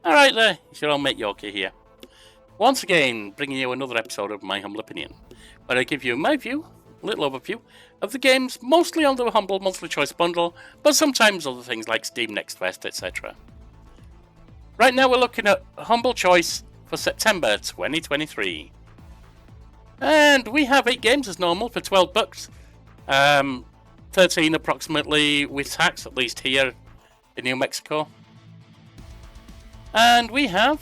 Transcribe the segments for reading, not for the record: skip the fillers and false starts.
Alright there, it's your old mate Yorkie here. Once again, bringing you another episode of My Humble Opinion, where I give you my view, a little overview, of the games mostly on the Humble Monthly Choice Bundle, but sometimes other things like Steam Next Fest, etc. Right now we're looking at Humble Choice for September 2023. And we have 8 games as normal for $12. 13 approximately with tax, at least here in New Mexico. And we have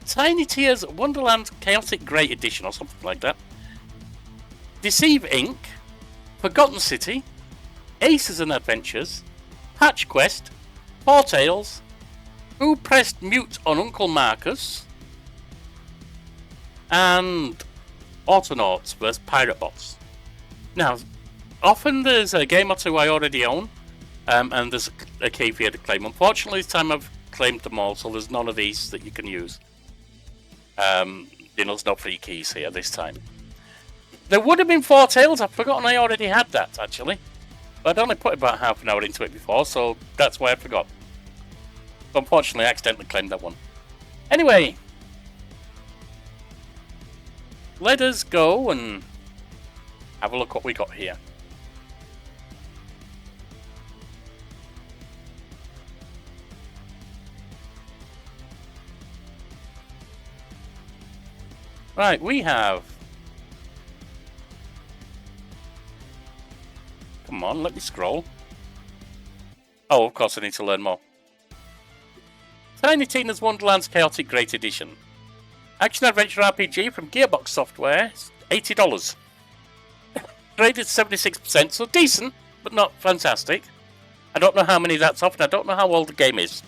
Tiny Tina's Wonderland Chaotic Great Edition or something like that. Deceive Inc., Forgotten City, Aces and Adventures, Patch Quest, Four Tales, Who Pressed Mute on Uncle Marcus, and Autonauts vs Pirate Bots. Now, often there's a game or two I already own, and there's a key for you to claim. Unfortunately, this time I've claimed them all, so there's none of these that you can use. There's no free keys here this time. There would have been Four Tales. I've forgotten I already had that, actually. But I'd only put about half an hour into it before, so that's why I forgot. So unfortunately, I accidentally claimed that one. Anyway, let us go and have a look what we got here. Right, we have... Come on, let me scroll. Oh, of course I need to learn more. Tiny Tina's Wonderland's Chaotic Great Edition. Action-adventure RPG from Gearbox Software, $80. Graded 76%, so decent, but not fantastic. I don't know how many that's off, and I don't know how old the game is.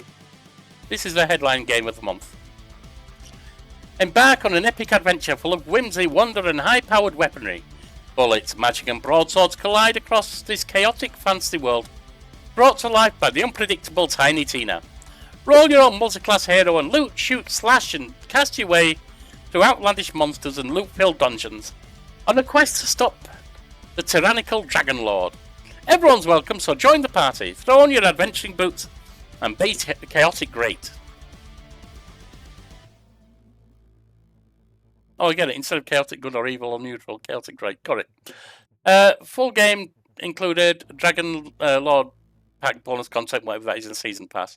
This is the headline game of the month. Embark on an epic adventure full of whimsy, wonder, and high-powered weaponry. Bullets, magic, and broadswords collide across this chaotic fantasy world, brought to life by the unpredictable Tiny Tina. Roll your own multi-class hero and loot, shoot, slash, and cast your way through outlandish monsters and loot-filled dungeons on a quest to stop the tyrannical Dragon Lord. Everyone's welcome, so join the party. Throw on your adventuring boots and be chaotic great. Oh, I get it. Instead of chaotic good or evil or neutral, chaotic great. Got it. Full game included Dragon Lord pack bonus content, whatever that is in Season Pass.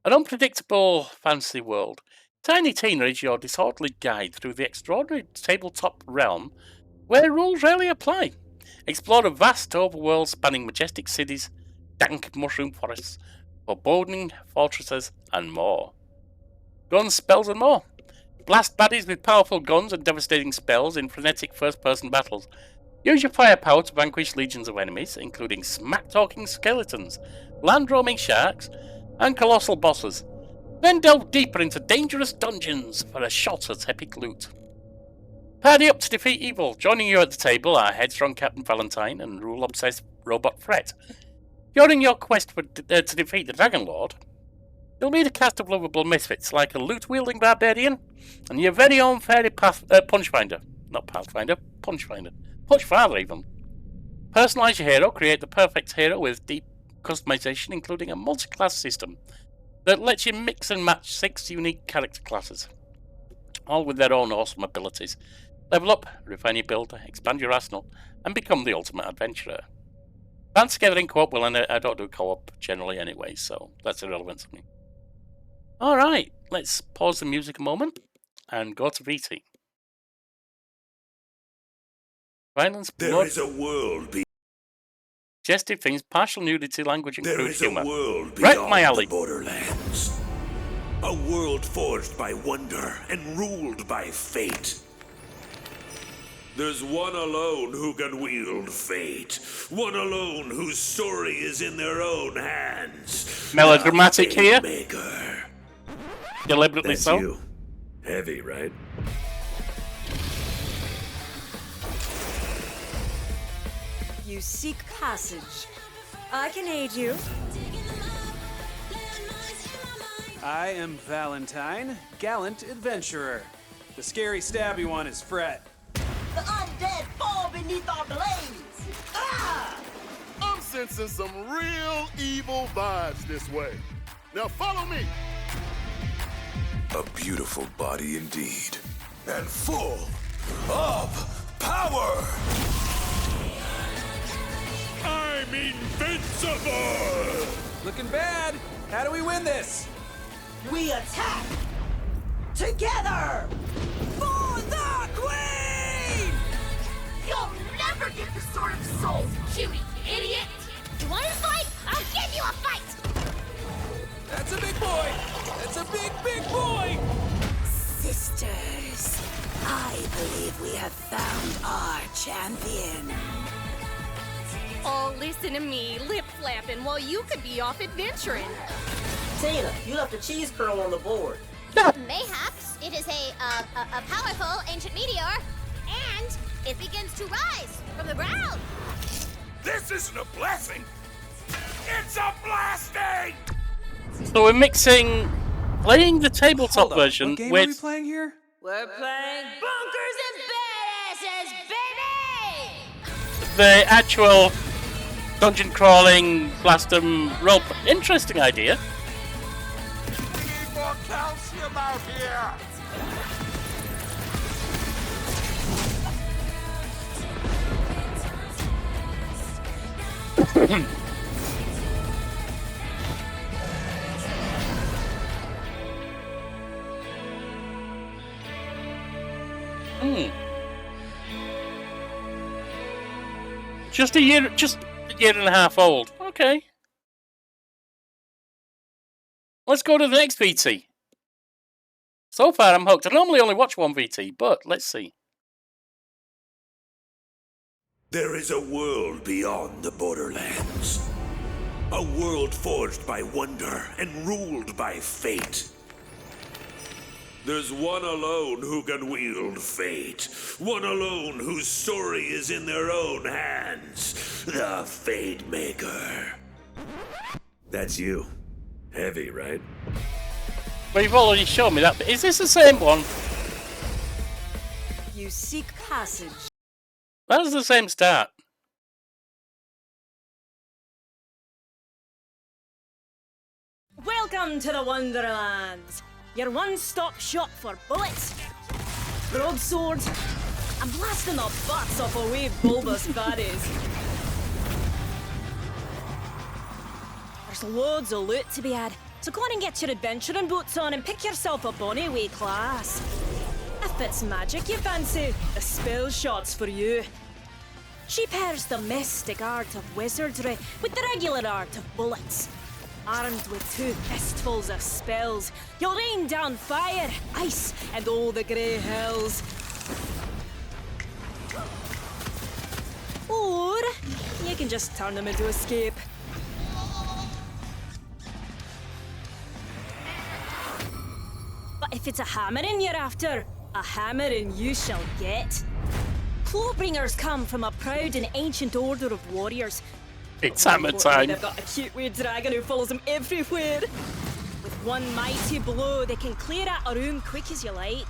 An unpredictable fantasy world. Tiny Tina is your disorderly guide through the extraordinary tabletop realm where rules rarely apply. Explore a vast overworld spanning majestic cities, dank mushroom forests, foreboding fortresses, and more. Guns, spells, and more. Blast baddies with powerful guns and devastating spells in frenetic first-person battles. Use your firepower to vanquish legions of enemies, including smack-talking skeletons, land-roaming sharks, and colossal bosses. Then delve deeper into dangerous dungeons for a shot at epic loot. Party up to defeat evil. Joining you at the table are headstrong Captain Valentine and rule-obsessed Robot Fred. During your quest to defeat the Dragon Lord, you'll meet a cast of lovable misfits like a loot-wielding barbarian and your very own fairy Punchfinder. Not Pathfinder, Punchfinder. Punchfather, even. Personalise your hero, create the perfect hero with deep customization, including a multi-class system that lets you mix and match 6 unique character classes, all with their own awesome abilities. Level up, refine your build, expand your arsenal, and become the ultimate adventurer. Band together in co-op, well, I don't do co-op generally anyway, so that's irrelevant to me. Alright, let's pause the music a moment and go to VT. Violence, blood, there is a world suggestive things, partial nudity, language, and crude humour. There is a world Right beyond my alley. the borderlands. A world forged by wonder and ruled by fate. There's one alone who can wield fate. One alone whose story is in their own hands. Melodramatic here. Maker. Deliberately That's so. you. Heavy, right? You seek passage. I can aid you. I am Valentine, gallant adventurer. The scary stabby one is Fred. The undead fall beneath our blades. Ah! I'm sensing some real evil vibes this way. Now follow me. A beautiful body indeed. And full of power! I'm invincible! Looking bad. How do we win this? We attack together for the queen! You'll never get the Sword of Souls, cutie idiot! You want to fight? I'll give you a fight! That's a big boy. That's a big, big boy. Sisters, I believe we have found our champion. Oh, listen to me, lip flapping while you could be off adventuring. Tina, you left a cheese curl on the board. Mayhaps it is a powerful ancient meteor, and it begins to rise from the ground. This isn't a blessing! It's a blasting! So we're mixing playing the tabletop Hold on. version What game are we with playing here? We're playing Bunkers and badasses, baby! the actual dungeon crawling blast 'em roll. Interesting idea. We need more calcium out here! Just a year and a half old. Okay. Let's go to the next VT. So far, I'm hooked. I normally only watch one VT, but let's see. There is a world beyond the borderlands. A world forged by wonder and ruled by fate. There's one alone who can wield fate. One alone whose story is in their own hands. The Fate Maker. That's you. Heavy, right? Well, you've already shown me that. But is this the same one? You seek passage. That's the same start. Welcome to the Wonderlands. Your one-stop shop for bullets, broadswords, and blasting the butts off a wee bulbous baddies. There's loads of loot to be had, so go on and get your adventuring boots on and pick yourself a bonny wee class. If it's magic you fancy, the spell shot's for you. She pairs the mystic art of wizardry with the regular art of bullets. Armed with 2 fistfuls of spells, you'll rain down fire, ice, and all the grey hells. Or you can just turn them into escape. But if it's a hammering you're after, a hammering you shall get. Clawbringers come from a proud and ancient order of warriors. It's hammer time. They've got a cute wee dragon who follows them everywhere. With one mighty blow, they can clear out a room quick as you like.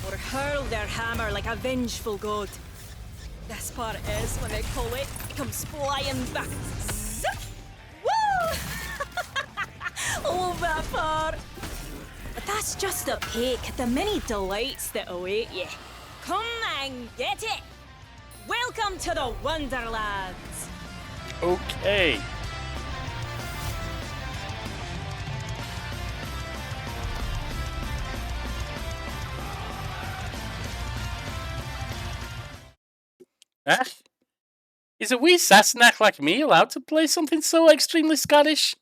Or hurl their hammer like a vengeful god. This part is when they pull it, it comes flying back. Zip! Woo! Love that part. But that's just a peek at the many delights that await you. Come and get it! Welcome to the Wonderlands! Okay. Ah? Is a wee Sassenach like me allowed to play something so extremely Scottish?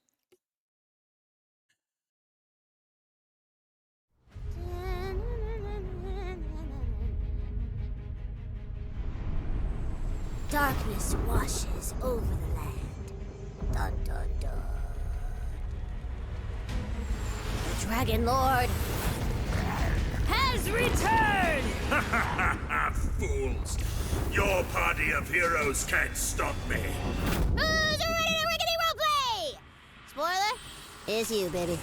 Darkness washes over the land. Dun dun dun. The Dragon Lord has returned! Fools! Your party of heroes can't stop me. Who's ready to rickety roleplay? Spoiler? It's you, baby.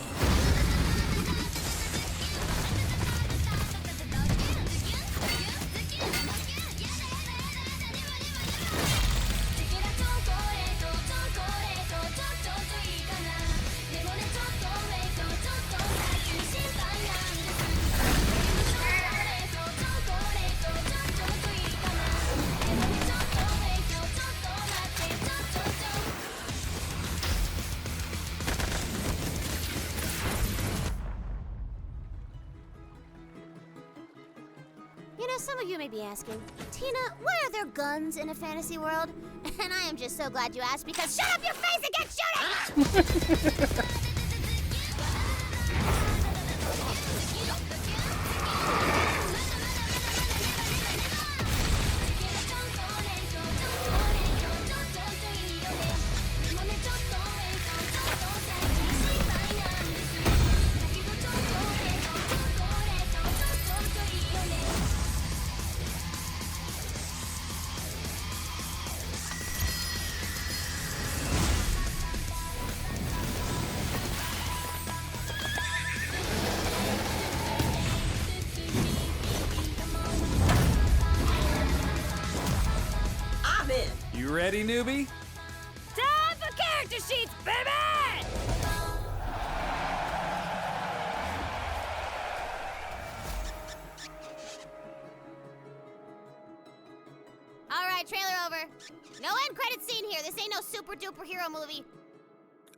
Now, some of you may be asking, Tina, why are there guns in a fantasy world? And I am just so glad you asked because shut up your face and get shooting! I'm in. You ready, newbie? Time for character sheets, baby! Alright, trailer over. No end credit scene here. This ain't no super duper hero movie.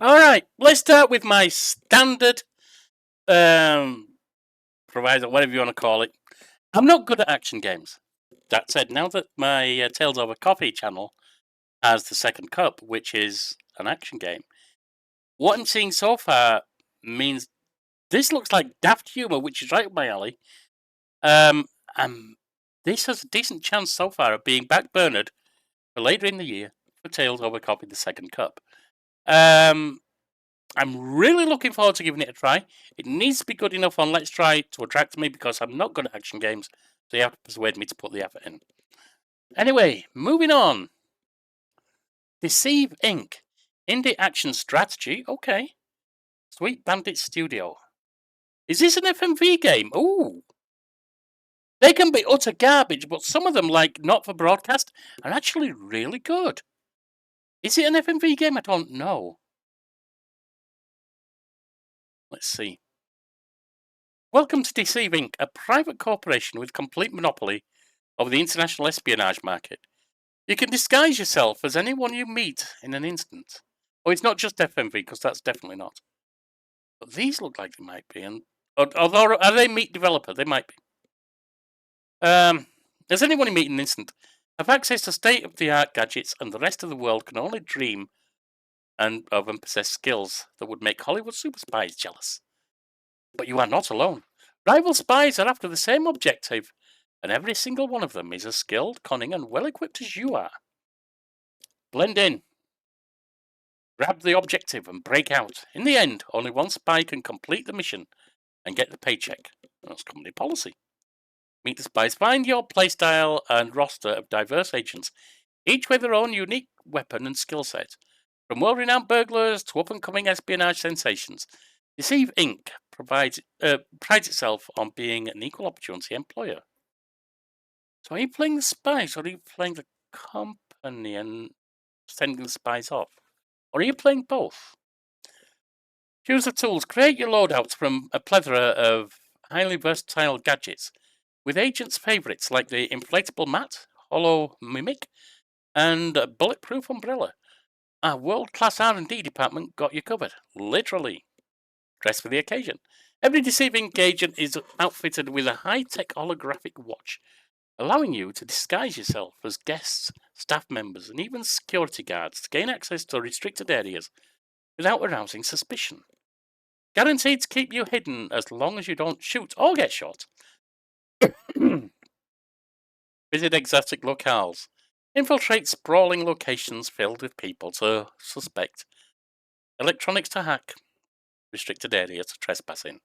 All right, let's start with my standard provider, whatever you want to call it. I'm not good at action games. That said, now that my Tales Over Coffee channel has the second cup, which is an action game, what I'm seeing so far means this looks like daft humor, which is right up my alley. And this has a decent chance so far of being backburnered for later in the year for Tales Over Coffee, the second cup. I'm really looking forward to giving it a try. It needs to be good enough on Let's Try to attract me because I'm not good at action games, so you have to persuade me to put the effort in. Anyway, moving on. Deceive Inc. Indie action strategy. Okay. Sweet Bandit Studio. Is this an FMV game? Ooh. They can be utter garbage, but some of them, like Not for Broadcast, are actually really good. Is it an FMV game? I don't know. Let's see. Welcome to Deceive Inc., a private corporation with complete monopoly over the international espionage market. You can disguise yourself as anyone you meet in an instant. Oh, it's not just FMV, because that's definitely not. But these look like they might be. And although, are they meet developer? They might be. As anyone you meet in an instant, have access to state-of-the-art gadgets, and the rest of the world can only dream and possess skills that would make Hollywood super spies jealous. But you are not alone. Rival spies are after the same objective, and every single one of them is as skilled, cunning, and well-equipped as you are. Blend in. Grab the objective and break out. In the end, only one spy can complete the mission and get the paycheck. That's company policy. Meet the spies. Find your playstyle and roster of diverse agents, each with their own unique weapon and skill set. From world-renowned burglars to up-and-coming espionage sensations, Deceive Inc. prides itself on being an equal opportunity employer. So are you playing the spies, or are you playing the company and sending the spies off? Or are you playing both? Choose the tools. Create your loadouts from a plethora of highly versatile gadgets, with agents' favourites like the inflatable mat, hollow mimic, and a bulletproof umbrella. Our world-class R&D department got you covered, literally. Dressed for the occasion. Every Deceiving agent is outfitted with a high-tech holographic watch, allowing you to disguise yourself as guests, staff members, and even security guards to gain access to restricted areas without arousing suspicion. Guaranteed to keep you hidden as long as you don't shoot or get shot. Visit exotic locales. Infiltrate sprawling locations filled with people to suspect. Electronics to hack. Restricted areas to trespass in.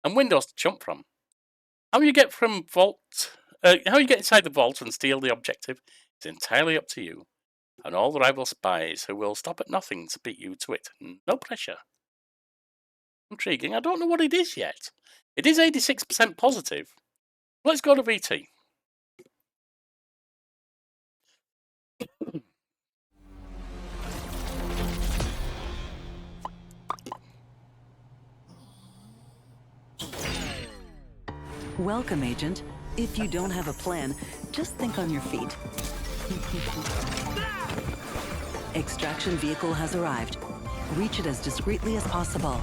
And windows to jump from. How you get inside the vault and steal the objective is entirely up to you. And all the rival spies who will stop at nothing to beat you to it. No pressure. Intriguing. I don't know what it is yet. It is 86% positive. Let's go to VT. Welcome, Agent. If you don't have a plan, just think on your feet. Extraction vehicle has arrived. Reach it as discreetly as possible.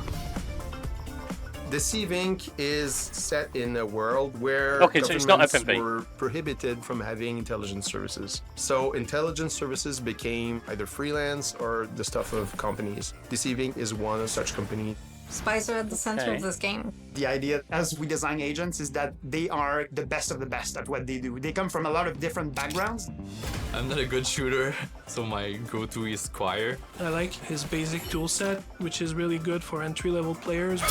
Deceiving is set in a world where Okay, so it's not governments FMV. were prohibited from having intelligence services. So intelligence services became either freelance or the stuff of companies. Deceiving is one of such companies. Spies are at the center Okay. of this game. The idea, as we design agents, is that they are the best of the best at what they do. They come from a lot of different backgrounds. I'm not a good shooter, so my go-to is Squire. I like his basic toolset, which is really good for entry-level players.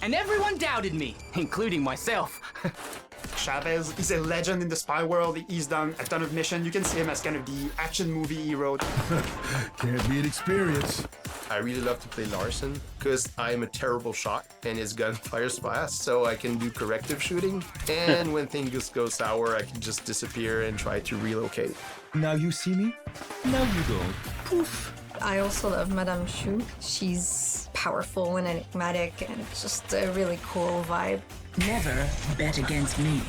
And everyone doubted me, including myself. Chavez is a legend in the spy world. He's done a ton of missions. You can see him as kind of the action movie hero. Can't beat experience. I really love to play Larson because I'm a terrible shot and his gun fires fast, so I can do corrective shooting. And when things go sour, I can just disappear and try to relocate. Now you see me, now you don't. Poof. I also love Madame Shu. She's powerful and enigmatic and just a really cool vibe. Never bet against me.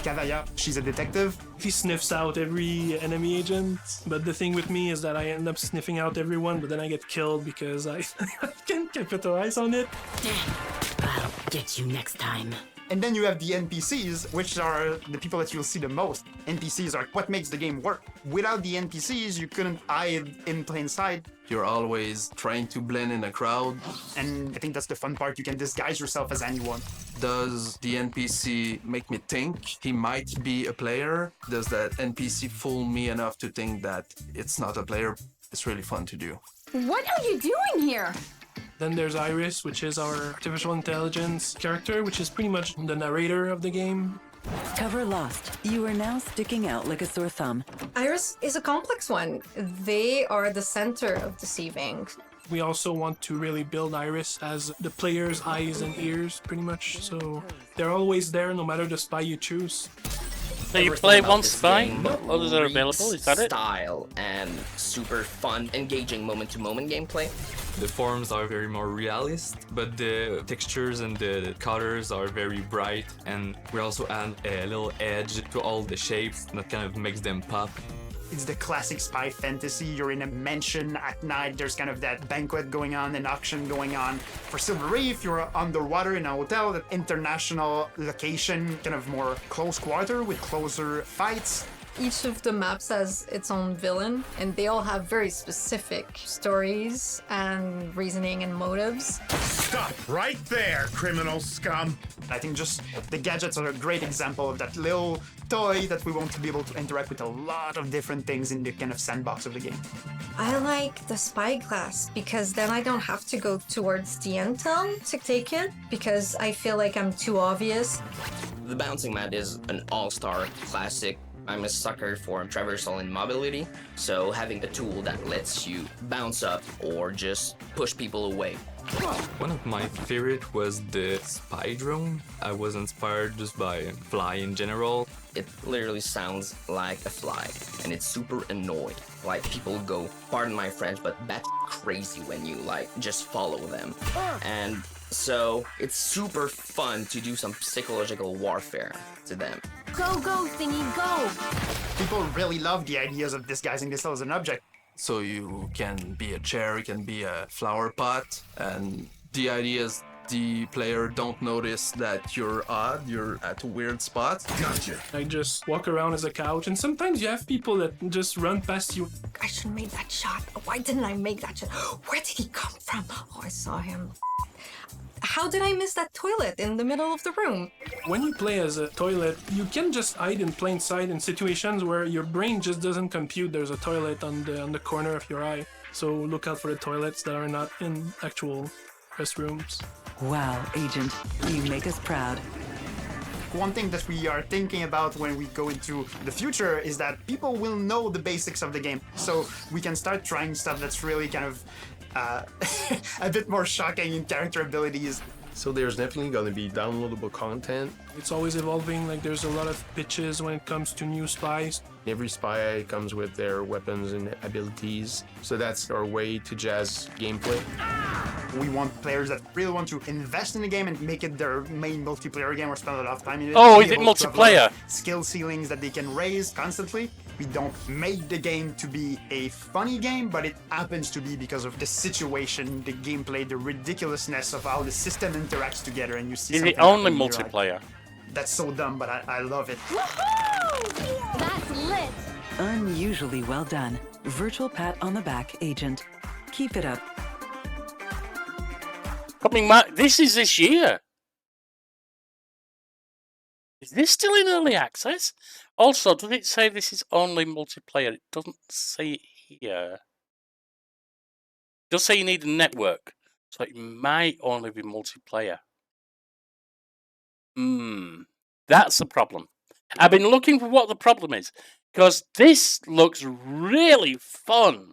Kavaya, she's a detective. He sniffs out every enemy agent, but the thing with me is that I end up sniffing out everyone, but then I get killed because I can't capitalize on it. Damn, I'll get you next time. And then you have the NPCs, which are the people that you'll see the most. NPCs are what makes the game work. Without the NPCs, you couldn't hide in plain sight. You're always trying to blend in a crowd. And I think that's the fun part. You can disguise yourself as anyone. Does the NPC make me think he might be a player? Does that NPC fool me enough to think that it's not a player? It's really fun to do. What are you doing here? Then there's Iris, which is our artificial intelligence character, which is pretty much the narrator of the game. Cover lost. You are now sticking out like a sore thumb. Iris is a complex one. They are the center of Deceiving. We also want to really build Iris as the player's eyes and ears, pretty much. So they're always there, no matter the spy you choose. So you play one spy, but others are available, is that it? Style and super fun, engaging moment-to-moment gameplay. The forms are very more realist, but the textures and the colors are very bright, and we also add a little edge to all the shapes that kind of makes them pop. It's the classic spy fantasy. You're in a mansion at night. There's kind of that banquet going on, an auction going on. For Silver Reef, you're underwater in a hotel, that international location, kind of more close quarter with closer fights. Each of the maps has its own villain, and they all have very specific stories and reasoning and motives. Stop right there, criminal scum. I think just the gadgets are a great example of that little toy that we want to be able to interact with a lot of different things in the kind of sandbox of the game. I like the spy class because then I don't have to go towards the intel to take it because I feel like I'm too obvious. The bouncing mat is an all-star classic. I'm a sucker for traversal and mobility, so having a tool that lets you bounce up or just push people away. One of my favorite was the spy drone. I was inspired just by fly in general. It literally sounds like a fly, and it's super annoying. Like, people go, pardon my French, but that's crazy when you, like, just follow them. And so it's super fun to do some psychological warfare to them. Go, go, thingy, go! People really love the ideas of disguising themselves as an object. So you can be a chair, you can be a flower pot, and the idea is the player don't notice that you're odd, you're at a weird spot. Gotcha. I just walk around as a couch, and sometimes you have people that just run past you. I should have made that shot. Why didn't I make that shot? Where did he come from? Oh, I saw him. How did I miss that toilet in the middle of the room? When you play as a toilet, you can just hide in plain sight in situations where your brain just doesn't compute there's a toilet on the corner of your eye. So look out for the toilets that are not in actual restrooms. Wow, Agent, you make us proud. One thing that we are thinking about when we go into the future is that people will know the basics of the game. So we can start trying stuff that's really kind of a bit more shocking in character abilities. So there's definitely going to be downloadable content. It's always evolving, like there's a lot of pitches when it comes to new spies. Every spy comes with their weapons and abilities. So that's our way to jazz gameplay. We want players that really want to invest in the game and make it their main multiplayer game or spend a lot of time in it. Oh, Be is it able to have a lot multiplayer? of skill ceilings that they can raise constantly. We don't make the game to be a funny game, but it happens to be because of the situation, the gameplay, the ridiculousness of how the system interacts together, and you see. Is it something only happen, you're like, multiplayer? that's so dumb, but I love it. That's lit. Unusually well done. Virtual pat on the back, Agent. Keep it up. Coming back. This is this year. Is this still in early access? Also, does it say this is only multiplayer? It doesn't say it here. It does say you need a network, so it might only be multiplayer. That's the problem. I've been looking for what the problem is, because this looks really fun.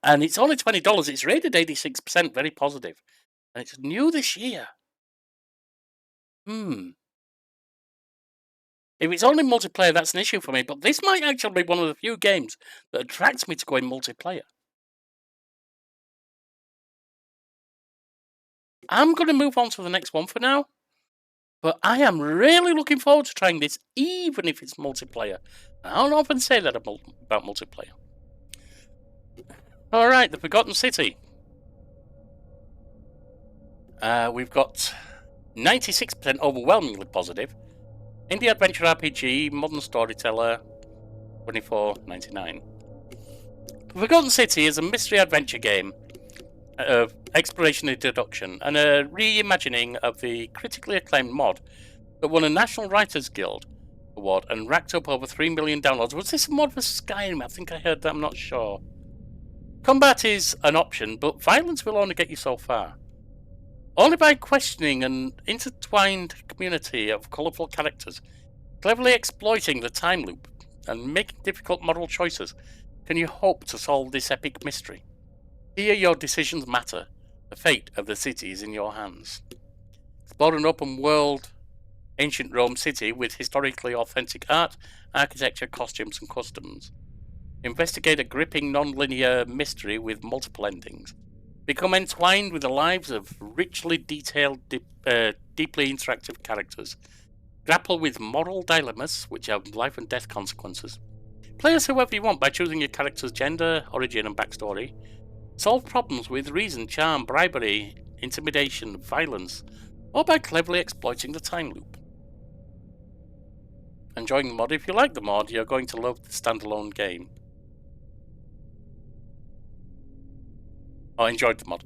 And it's only $20. It's rated 86%, very positive. And it's new this year. If it's only multiplayer, that's an issue for me. But this might actually be one of the few games that attracts me to going multiplayer. I'm going to move on to the next one for now. But I am really looking forward to trying this, even if it's multiplayer. I don't often say that about multiplayer. Alright, The Forgotten City. We've got 96% overwhelmingly positive. Indie adventure RPG, modern storyteller, $24.99. The Forgotten City is a mystery adventure game of exploration and deduction, and a reimagining of the critically acclaimed mod that won a National Writers Guild award and racked up over 3 million downloads. Was this a mod for Skyrim? I think I heard that, I'm not sure. Combat is an option, but violence will only get you so far. Only by questioning an intertwined community of colourful characters, cleverly exploiting the time loop, and making difficult moral choices, can you hope to solve this epic mystery. Here your decisions matter. The fate of the city is in your hands. Explore an open-world ancient Rome city with historically authentic art, architecture, costumes and customs. Investigate a gripping non-linear mystery with multiple endings. Become entwined with the lives of richly detailed, deeply interactive characters. Grapple with moral dilemmas which have life and death consequences. Play as whoever you want by choosing your character's gender, origin and backstory. Solve problems with reason, charm, bribery, intimidation, violence, or by cleverly exploiting the time loop. Enjoying the mod? If you like the mod, you're going to love the standalone game. Oh, I enjoyed the mod.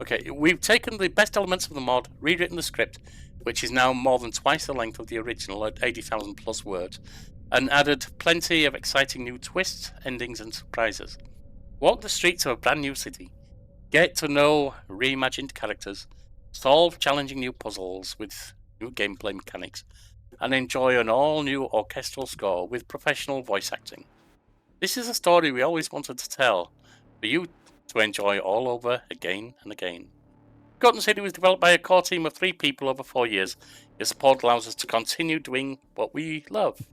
Okay, we've taken the best elements of the mod, rewritten the script, which is now more than twice the length of the original at 80,000 plus words, and added plenty of exciting new twists, endings and surprises. Walk the streets of a brand new city. Get to know reimagined characters, solve challenging new puzzles with new gameplay mechanics, and enjoy an all-new orchestral score with professional voice acting. This is a story we always wanted to tell, for you to enjoy all over again and again. Forgotten City was developed by a core team of 3 people over 4 years. Your support allows us to continue doing what we love.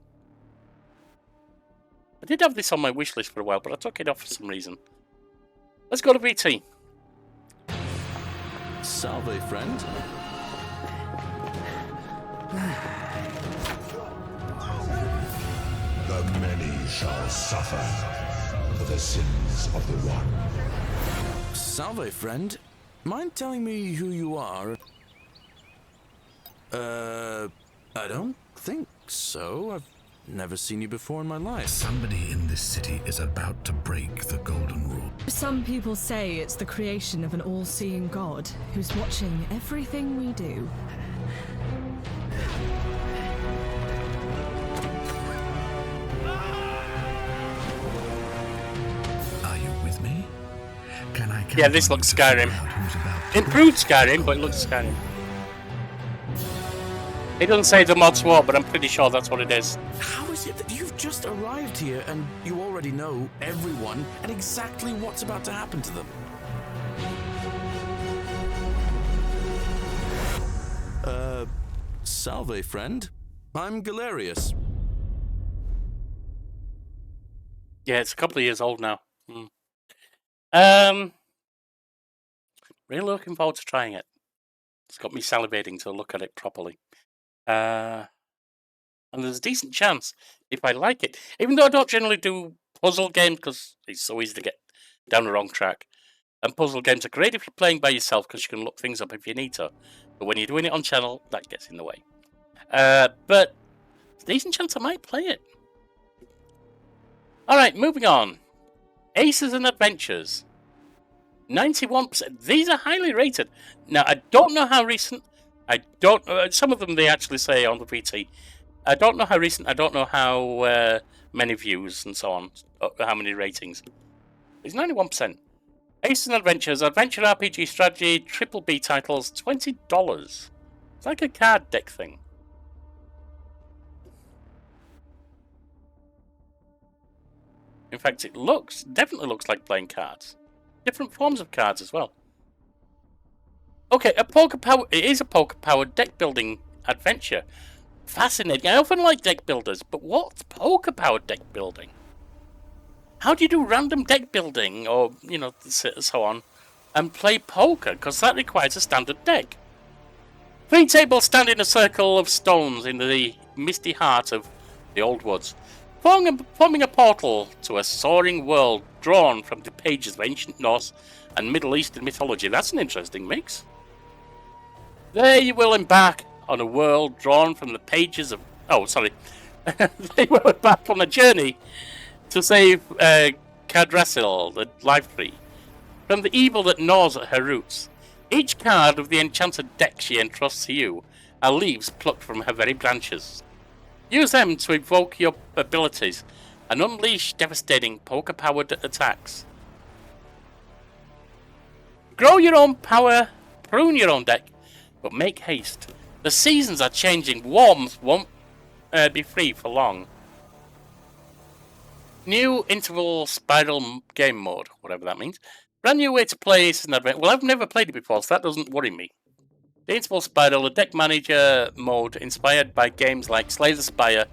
I did have this on my wish list for a while, but I took it off for some reason. Let's go to VT. Salve, friend. The many shall suffer for the sins of the one. Salve, friend. Mind telling me who you are? I don't think so. I've never seen you before in my life. Somebody in this city is about to break the golden rule. Some people say it's the creation of an all-seeing God who's watching everything we do. Are you with me? Can I? Yeah, this looks Skyrim. Improved Skyrim, but it looks Skyrim. It doesn't say the mod swap, but I'm pretty sure that's what it is. How is it that you've just arrived here and you already know everyone and exactly what's about to happen to them? Salve, friend. I'm Galerius. Yeah, it's a couple of years old now. Really looking forward to trying it. It's got me salivating to look at it properly. And there's a decent chance, if I like it, even though I don't generally do puzzle games because it's so easy to get down the wrong track. And puzzle games are great if you're playing by yourself because you can look things up if you need to. But when you're doing it on channel, that gets in the way. But there's a decent chance I might play it. Alright, moving on. Aces and Adventures. 91%. These are highly rated. Now, I don't know how recent. I don't. Some of them they actually say on the VT. I don't know how recent. I don't know how many views and so on. How many ratings. It's 91%. Aces and Adventures, adventure RPG strategy, triple B titles, $20. It's like a card deck thing. In fact, it definitely looks like playing cards. Different forms of cards as well. Okay, it is a poker-powered deck-building adventure. Fascinating. I often like deck builders, but what's poker-powered deck building? How do you do random deck building, or, you know, so on, and play poker? Because that requires a standard deck. 3 tables stand in a circle of stones in the misty heart of the old woods, forming a portal to a soaring world drawn from the pages of ancient Norse and Middle Eastern mythology. That's an interesting mix. There you will embark on a world drawn from the pages of... Oh, sorry. They will embark on a journey to save Cadrassil, the life tree, from the evil that gnaws at her roots. Each card of the enchanted deck she entrusts to you are leaves plucked from her very branches. Use them to evoke your abilities and unleash devastating poker-powered attacks. Grow your own power, prune your own deck, but make haste. The seasons are changing. Warmth won't be free for long. New interval spiral game mode, whatever that means. Brand new way to play Aces and Adventures. Well, I've never played it before, so that doesn't worry me. The interval spiral, a deck manager mode inspired by games like Slay the Spire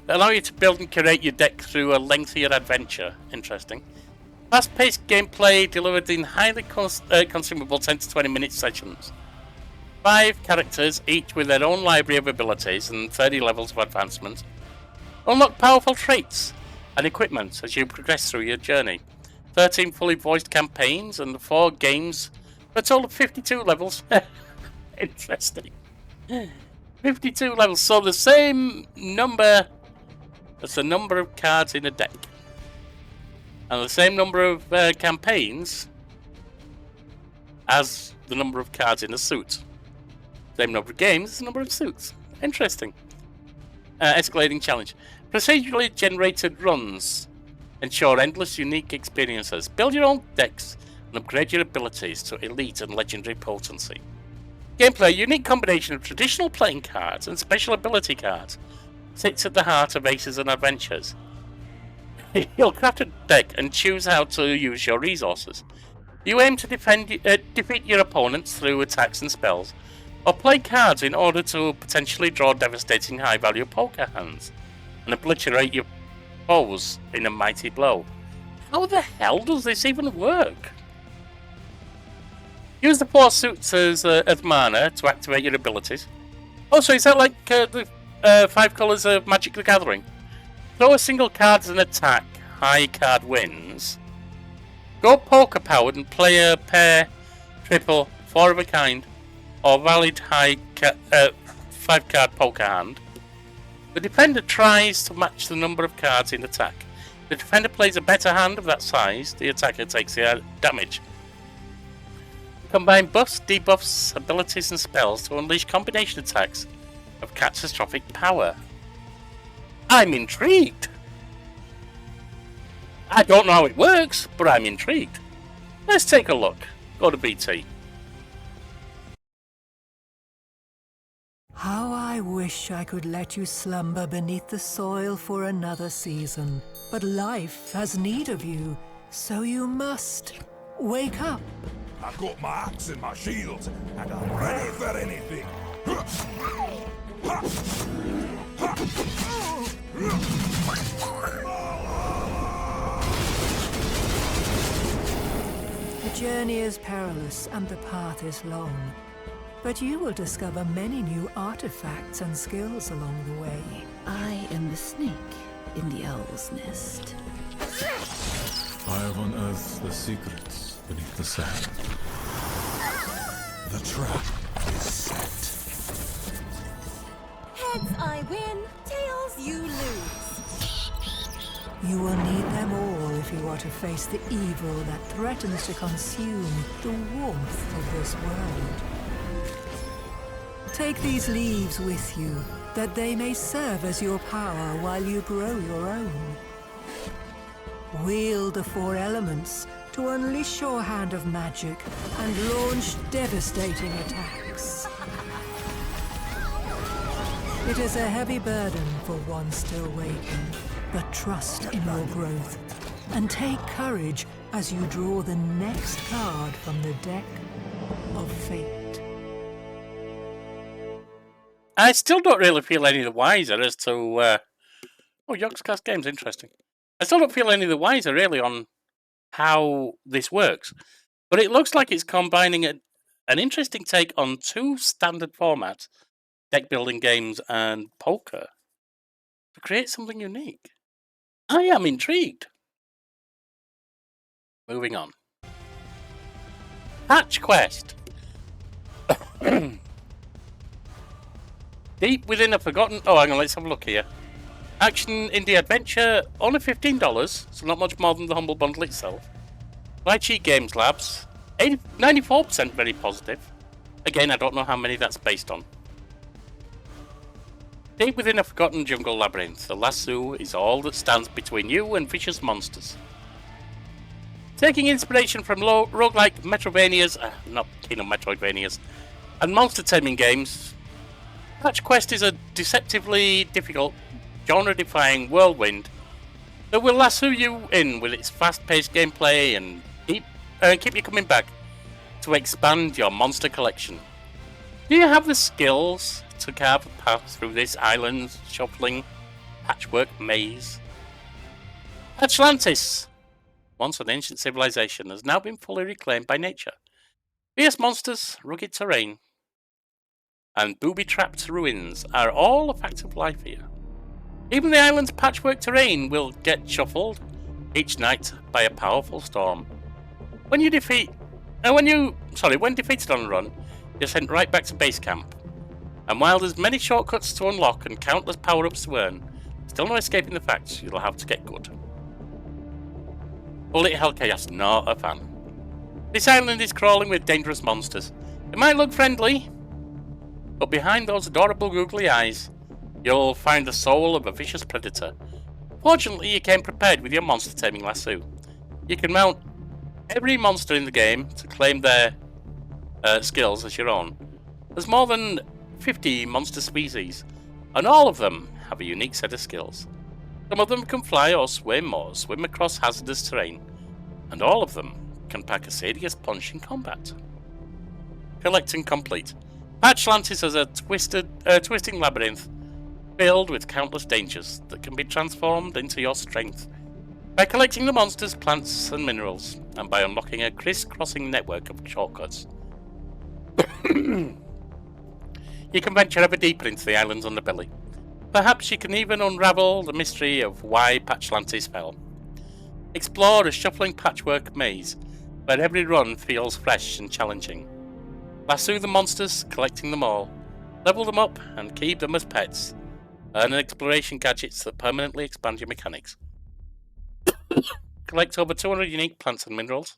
that allow you to build and curate your deck through a lengthier adventure. Interesting. Fast-paced gameplay delivered in highly consumable 10 to 20 minute sessions. 5 characters, each with their own library of abilities and 30 levels of advancement. Unlock powerful traits and equipment as you progress through your journey. 13 fully voiced campaigns and 4 games for a total of 52 levels. Interesting. 52 levels, so the same number as the number of cards in a deck. And the same number of campaigns as the number of cards in a suit. Same number of games as the number of suits. Interesting. Escalating challenge. Procedurally generated runs ensure endless unique experiences. Build your own decks and upgrade your abilities to elite and legendary potency. Gameplay, a unique combination of traditional playing cards and special ability cards, sits at the heart of Aces and Adventures. You'll craft a deck and choose how to use your resources. You aim to defeat your opponents through attacks and spells, or play cards in order to potentially draw devastating high-value poker hands and obliterate your foes in a mighty blow. How the hell does this even work? Use the 4 suits as mana to activate your abilities. Also, is that like the 5 colours of Magic the Gathering? Throw a single card as an attack, high card wins. Go poker powered and play a pair, triple, 4 of a kind, or valid high 5 card poker hand. The defender tries to match the number of cards in attack. If the defender plays a better hand of that size, the attacker takes the damage. Combine buffs, debuffs, abilities and spells to unleash combination attacks of catastrophic power. I'm intrigued. I don't know how it works, but I'm intrigued. Let's take a look. Go to BT. How I wish I could let you slumber beneath the soil for another season. But life has need of you, so you must wake up. I've got my axe and my shield, and I'm ready for anything. The journey is perilous and the path is long. but you will discover many new artifacts and skills along the way. I am the snake in the owl's nest. I have unearthed the secrets beneath the sand. The trap is set. Heads I win, tails you lose. You will need them all if you are to face the evil that threatens to consume the warmth of this world. Take these leaves with you, that they may serve as your power while you grow your own. Wield the 4 elements to unleash your hand of magic and launch devastating attacks. It is a heavy burden for one still waking, but trust in your growth and take courage as you draw the next card from the deck of fate. I still don't really feel any the wiser as to... Oh, Yogscast Games, interesting. I still don't feel any the wiser, really, on how this works. But it looks like it's combining an interesting take on 2 standard formats, deck-building games and poker, to create something unique. I am intrigued. Moving on. Patch Quest. Deep within a forgotten... Oh, hang on, let's have a look here. Action Indie Adventure, only $15, so not much more than the Humble Bundle itself. By Cheat Games Labs, 94% very positive. Again, I don't know how many that's based on. Deep within a forgotten jungle labyrinth, the lasso is all that stands between you and vicious monsters. Taking inspiration from roguelike Metroidvanias, not keen on Metroidvanias, and monster taming games, Patch Quest is a deceptively difficult, genre-defying whirlwind that will lasso you in with its fast-paced gameplay and keep you coming back to expand your monster collection. Do you have the skills to carve a path through this island's shuffling patchwork maze? Atlantis, once an ancient civilization, has now been fully reclaimed by nature. Fierce monsters, rugged terrain, and booby-trapped ruins are all a fact of life here. Even the island's patchwork terrain will get shuffled each night by a powerful storm. When defeated on a run, you're sent right back to base camp. And while there's many shortcuts to unlock and countless power-ups to earn, still no escaping the fact you'll have to get good. Bullet Hell Chaos, not a fan. This island is crawling with dangerous monsters. It might look friendly, but behind those adorable googly eyes, you'll find the soul of a vicious predator. Fortunately, you came prepared with your monster taming lasso. You can mount every monster in the game to claim their skills as your own. There's more than 50 monster species, and all of them have a unique set of skills. Some of them can fly or swim across hazardous terrain, and all of them can pack a serious punch in combat. Collect and complete. Patchlantis is a twisting labyrinth filled with countless dangers that can be transformed into your strength by collecting the monsters, plants and minerals, and by unlocking a criss-crossing network of shortcuts. You can venture ever deeper into the island's underbelly. Perhaps you can even unravel the mystery of why Patchlantis fell. Explore a shuffling patchwork maze where every run feels fresh and challenging. Lasso the monsters, collecting them all. Level them up and keep them as pets. Earn exploration gadgets that permanently expand your mechanics. Collect over 200 unique plants and minerals.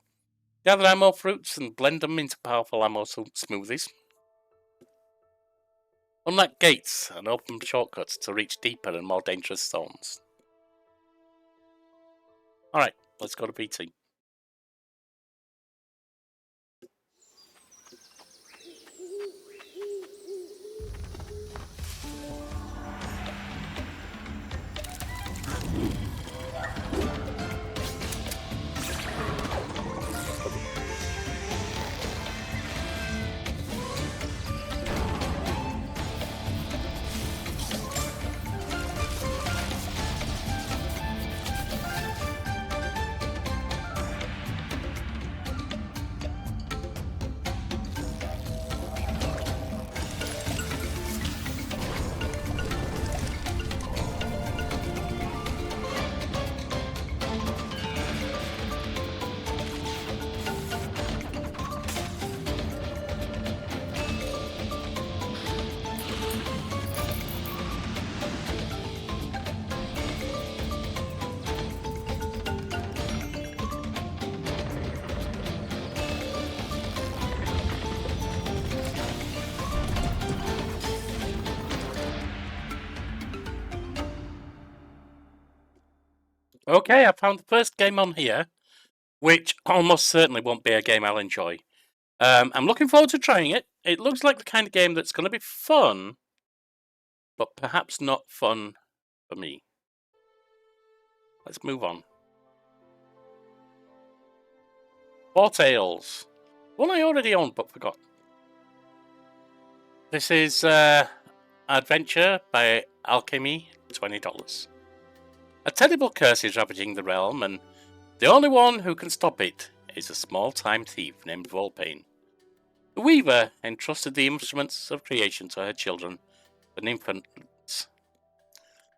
Gather ammo fruits and blend them into powerful ammo smoothies. Unlock gates and open shortcuts to reach deeper and more dangerous zones. Alright, let's go to BT. Okay, I found the first game on here, which almost certainly won't be a game I'll enjoy. I'm looking forward to trying it. It looks like the kind of game that's going to be fun, but perhaps not fun for me. Let's move on. Four Tales. One I already owned but forgot. This is Adventure by Alchemy, $20. A terrible curse is ravaging the realm, and the only one who can stop it is a small-time thief named Volpain. The Weaver entrusted the instruments of creation to her children, the nymphants.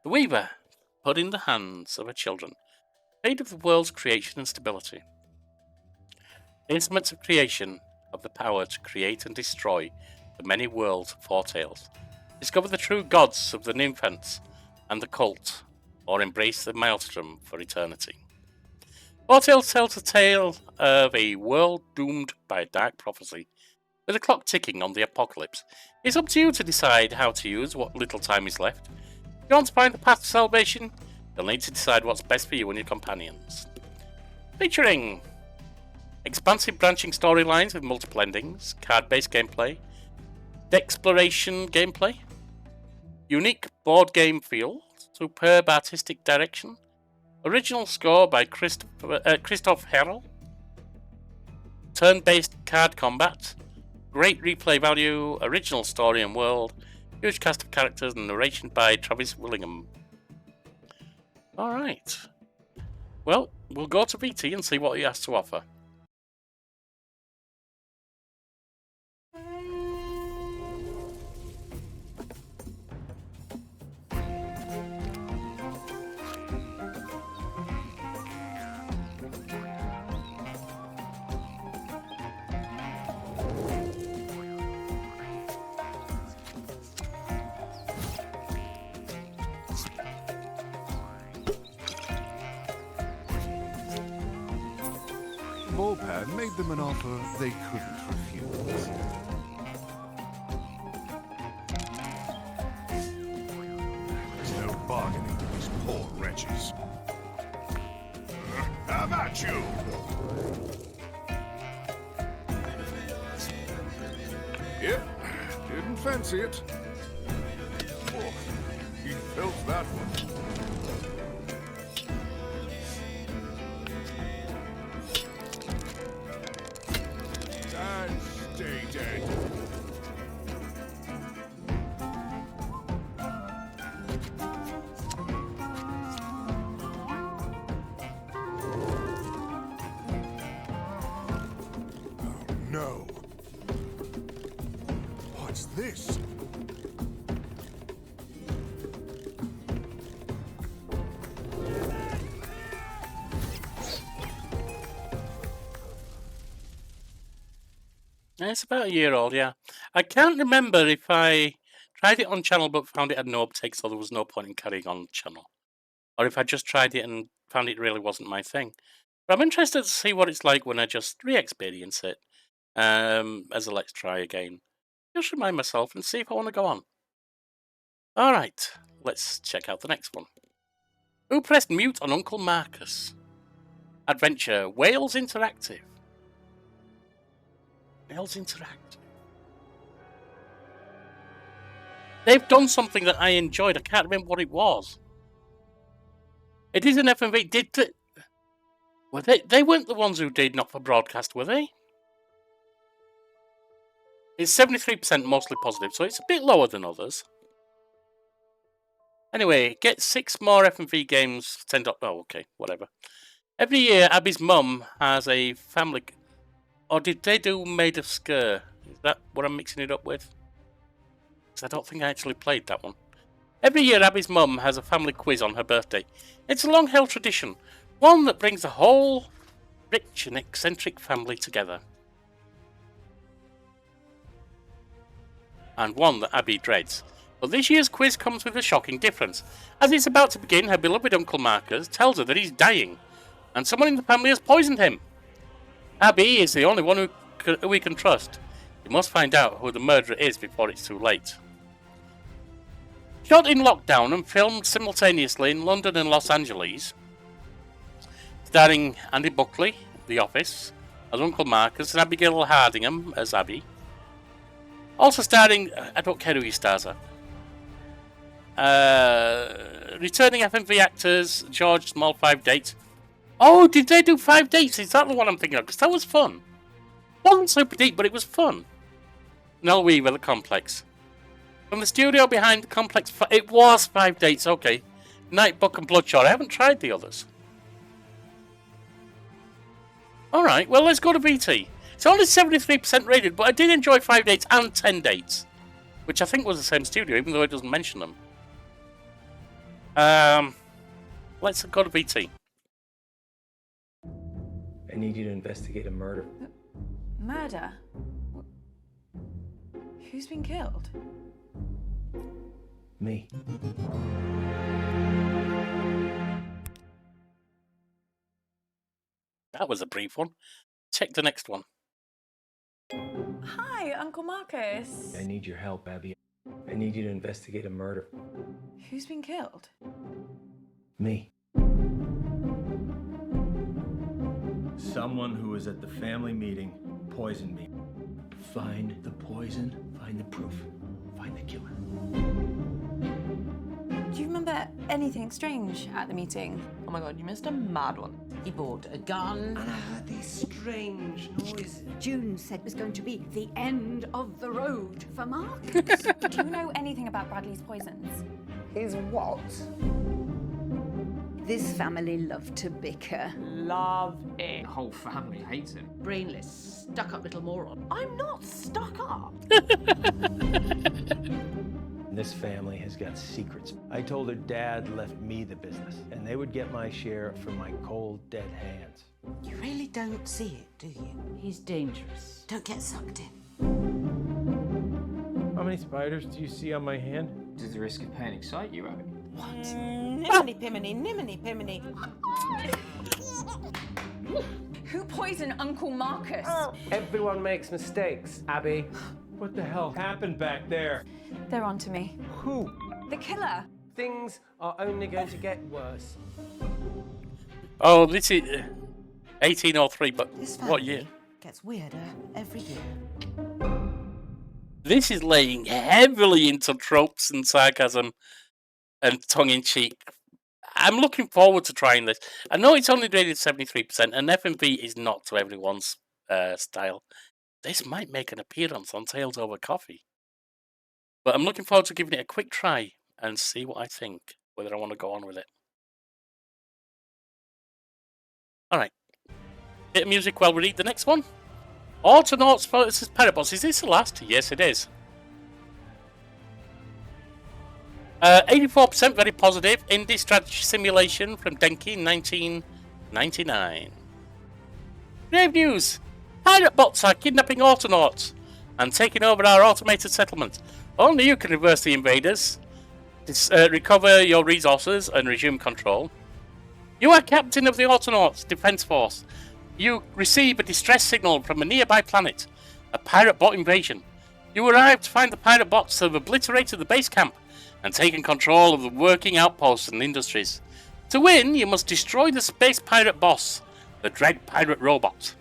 The Weaver put in the hands of her children the fate of the world's creation and stability. The instruments of creation have the power to create and destroy the many worlds of Four Tales, discover the true gods of the nymphants and the cult, or embrace the maelstrom for eternity. Four Tales tells the tale of a world doomed by a dark prophecy, with a clock ticking on the apocalypse. It's up to you to decide how to use what little time is left. If you want to find the path to salvation, you'll need to decide what's best for you and your companions. Featuring expansive branching storylines with multiple endings, card-based gameplay, exploration gameplay, unique board game feel, superb artistic direction, original score by Christoph Herrl, turn-based card combat, great replay value, original story and world, huge cast of characters, and narration by Travis Willingham. Alright. Well, we'll go to VT and see what he has to offer. Volpan made them an offer they couldn't refuse. There's no bargaining with these poor wretches. How about you? Yep, didn't fancy it. Oh, he felt that one. Stay dead. Oh no. What's this? It's about a year old, yeah. I can't remember if I tried it on channel but found it had no uptake, so there was no point in carrying on channel. Or if I just tried it and found it really wasn't my thing. But I'm interested to see what it's like when I just re-experience it as a let's try again. Just remind myself and see if I want to go on. Alright, let's check out the next one. Who pressed mute on Uncle Marcus? Adventure, Wales Interactive. Wales Interactive. They've done something that I enjoyed. I can't remember what it was. It is an FMV. Were they weren't the ones who did Not for Broadcast, were they? It's 73% mostly positive, so it's a bit lower than others. Anyway, get 6 more FMV games. Oh, okay, whatever. Every year, Abby's mum has a family. Or did they do Made of Sker? Is that what I'm mixing it up with? Because I don't think I actually played that one. Every year, Abby's mum has a family quiz on her birthday. It's a long-held tradition, one that brings the whole rich and eccentric family together. And one that Abby dreads. But this year's quiz comes with a shocking difference. As it's about to begin, her beloved Uncle Marcus tells her that he's dying, and someone in the family has poisoned him. Abby is the only one who we can trust. You must find out who the murderer is before it's too late. Shot in lockdown and filmed simultaneously in London and Los Angeles, starring Andy Buckley, The Office, as Uncle Marcus, and Abigail Hardingham as Abby. Also starring, I don't care who he stars at. Returning FMV actors, George Small, 5 Dates. Oh, did they do 5 Dates? Is that the one I'm thinking of? Because that was fun. Wasn't super deep, but it was fun. Nell Weaver, The Complex. From the studio behind The Complex, it was 5 Dates, okay. Nightbook and Bloodshot. I haven't tried the others. Alright, well, let's go to BT. It's only 73% rated, but I did enjoy 5 Dates and 10 Dates, which I think was the same studio, even though it doesn't mention them. Let's go to BT. I need you to investigate a murder. Murder? Who's been killed? Me. That was a brief one. Check the next one. Hi, Uncle Marcus. I need your help, Abby. I need you to investigate a murder. Who's been killed? Me. Someone who was at the family meeting poisoned me. Find the poison, find the proof, find the killer. Do you remember anything strange at the meeting? Oh my god, you missed a mad one. He bought a gun, and I heard these strange noises. June said it was going to be the end of the road for Marcus. Do you know anything about Bradley's poisons? His what? This family love to bicker. Love it. The whole family hates him. Brainless, stuck-up little moron. I'm not stuck up. This family has got secrets. I told her Dad left me the business, and they would get my share from my cold, dead hands. You really don't see it, do you? He's dangerous. Don't get sucked in. How many spiders do you see on my hand? Does the risk of pain excite you, Abby? What? Niminy piminy. Who poisoned Uncle Marcus? Everyone makes mistakes, Abby. What the hell happened back there? They're onto me. Who? The killer. Things are only going to get worse. Oh, this is 1803, but what year? Gets weirder every year. This is laying heavily into tropes and sarcasm and tongue-in-cheek. I'm looking forward to trying this. I know it's only rated 73%, and FMV is not to everyone's style. This might make an appearance on Tales Over Coffee. But I'm looking forward to giving it a quick try and see what I think, whether I want to go on with it. Alright. Bit of music while we read the next one. Autonauts vs. Pirate Boss. Is this the last? Yes, it is. 84% very positive. Indie strategy simulation from Denki in 1999. Grave news. Pirate bots are kidnapping Autonauts and taking over our automated settlement. Only you can reverse the invaders, recover your resources and resume control. You are captain of the Autonauts Defense Force. You receive a distress signal from a nearby planet. A pirate bot invasion. You arrive to find the pirate bots have obliterated the base camp and taken control of the working outposts and industries. To win, you must destroy the space pirate boss, the Dread Pirate Robot,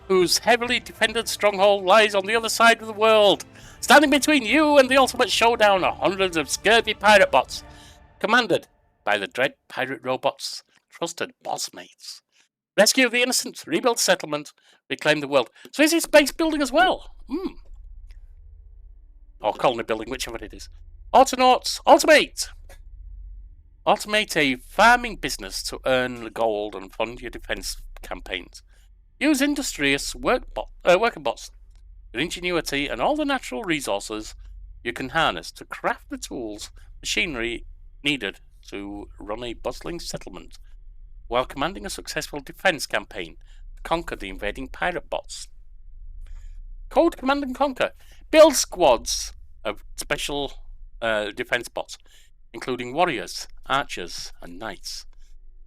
whose heavily defended stronghold lies on the other side of the world. Standing between you and the ultimate showdown are hundreds of scurvy pirate bots, commanded by the Dread Pirate Robot's trusted boss mates. Rescue the innocent, rebuild settlement, reclaim the world. So is this base building as well? Or colony building, whichever it is. Autonauts, automate! Automate a farming business to earn gold and fund your defense campaigns. Use industrious worker bots. Your ingenuity and all the natural resources you can harness to craft the tools, machinery needed to run a bustling settlement, while commanding a successful defense campaign to conquer the invading pirate bots. Code Command & Conquer. Build squads of special defense bots, including warriors, archers, and knights.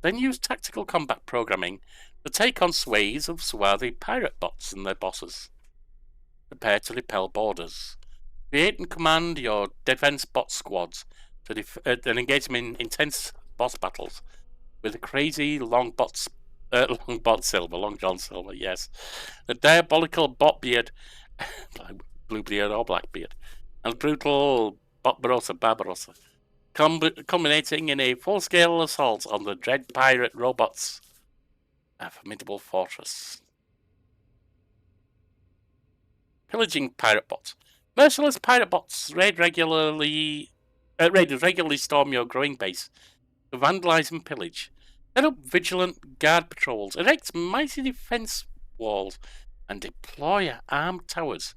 Then use tactical combat programming to take on sways of swarthy pirate bots and their bosses. Prepare to repel borders. Create and command your defense bot squads to and engage them in intense boss battles with the crazy long bots Long Bot Silver, Long John Silver, yes. The diabolical Botbeard, Bluebeard or Blackbeard, and brutal Barbarossa, culminating in a full-scale assault on the dread pirate robots. A formidable fortress. Pillaging pirate bots. Merciless pirate bots regularly storm your growing base to vandalize and pillage. Set up vigilant guard patrols, erect mighty defense walls, and deploy armed towers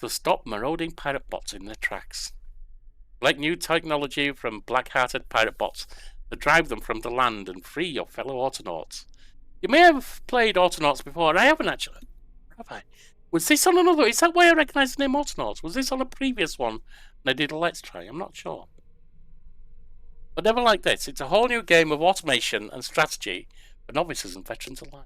to stop marauding pirate bots in their tracks. Collect new technology from black-hearted pirate bots to drive them from the land and free your fellow Autonauts. You may have played Autonauts before. I haven't actually. Have I? Was this on another? Is that why I recognise the name Autonauts? Was this on a previous one? And I did a Let's Try. I'm not sure. But never like this. It's a whole new game of automation and strategy for novices and veterans alike.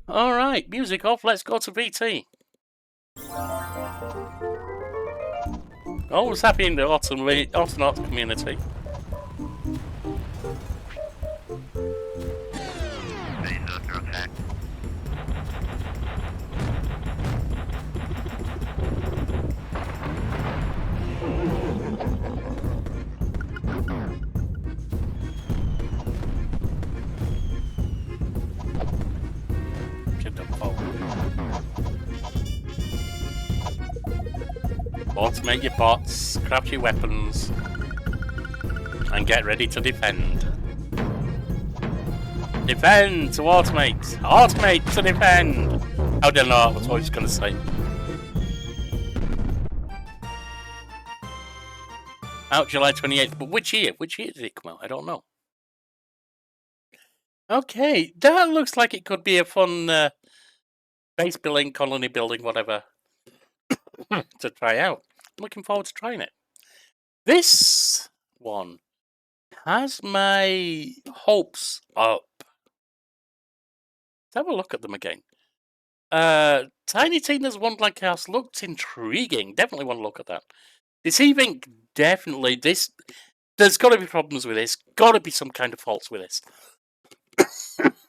All right, music off. Let's go to VT. Always happy in the Autonauts community. Automate your bots, craft your weapons, and get ready to defend. Defend to automate! Automate to defend! I don't know, that's what I was going to say. Out July 28th, but which year? Which year did it come out? I don't know. Okay, that looks like it could be a fun base building, colony building, whatever, to try out. I'm looking forward to trying it. This one has my hopes up. Let's have a look at them again. Tiny Tina's Wonderland Chaos looked intriguing. Definitely want to look at that. Deceiving, definitely. There's got to be problems with this. Got to be some kind of faults with this.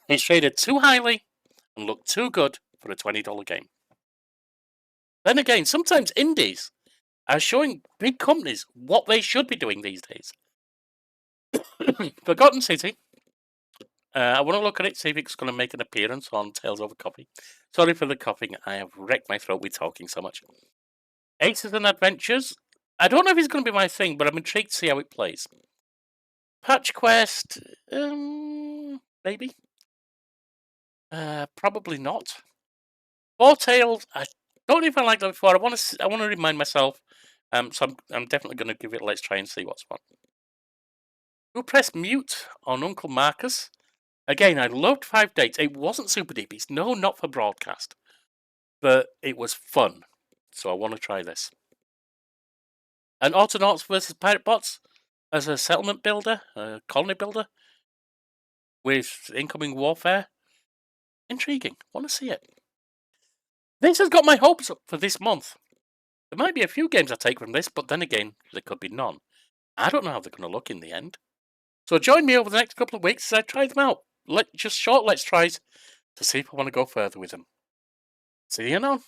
It's traded too highly and looked too good for a $20 game. Then again, sometimes indies are showing big companies what they should be doing these days. Forgotten City. I want to look at it, see if it's going to make an appearance on Tales Over Coffee. Sorry for the coughing. I have wrecked my throat with talking so much. Aces and Adventures. I don't know if it's going to be my thing, but I'm intrigued to see how it plays. Patch Quest. Maybe. Probably not. Four Tales. I don't know if I liked that before. I want to remind myself. So I'm definitely going to give it a let's try and see what's what. Who pressed mute on Uncle Marcus? Again, I loved 5 Dates. It wasn't super deep. It's not for broadcast. But it was fun. So I want to try this. And Autonauts versus Pirate Bots as a settlement builder, a colony builder, with incoming warfare. Intriguing. Want to see it. This has got my hopes up for this month. There might be a few games I take from this, but then again, there could be none. I don't know how they're going to look in the end. So join me over the next couple of weeks as I try them out. Just short let's tries to see if I want to go further with them. See you now.